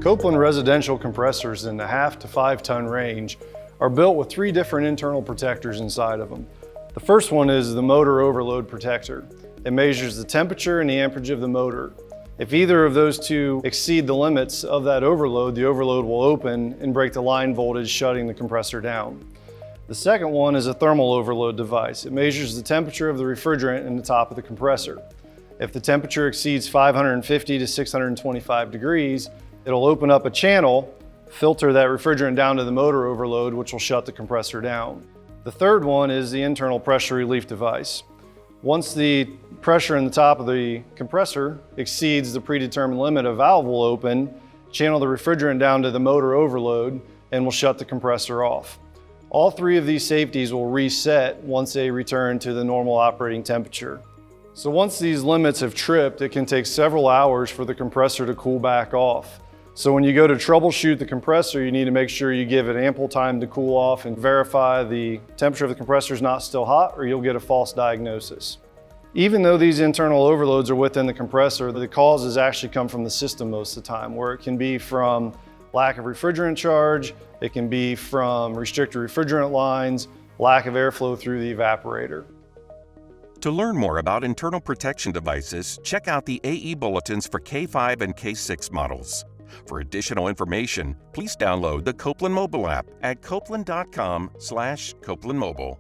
Copeland residential compressors in the 1/2 to 5 ton range are built with 3 different internal protectors inside of them. The first one is the motor overload protector. It measures the temperature and the amperage of the motor. If either of those two exceed the limits of that overload, the overload will open and break the line voltage, shutting the compressor down. The second one is a thermal overload device. It measures the temperature of the refrigerant in the top of the compressor. If the temperature exceeds 550 to 625 degrees, it'll open up a channel, filter that refrigerant down to the motor overload, which will shut the compressor down. The third one is the internal pressure relief device. Once the pressure in the top of the compressor exceeds the predetermined limit, a valve will open, channel the refrigerant down to the motor overload, and will shut the compressor off. All 3 of these safeties will reset once they return to the normal operating temperature. So once these limits have tripped, it can take several hours for the compressor to cool back off. So when you go to troubleshoot the compressor, you need to make sure you give it ample time to cool off and verify the temperature of the compressor is not still hot, or you'll get a false diagnosis. Even though these internal overloads are within the compressor, the causes actually come from the system most of the time, where it can be from lack of refrigerant charge, it can be from restricted refrigerant lines, lack of airflow through the evaporator. To learn more about internal protection devices, check out the AE bulletins for K5 and K6 models. For additional information, please download the Copeland mobile app at copeland.com/CopelandMobile.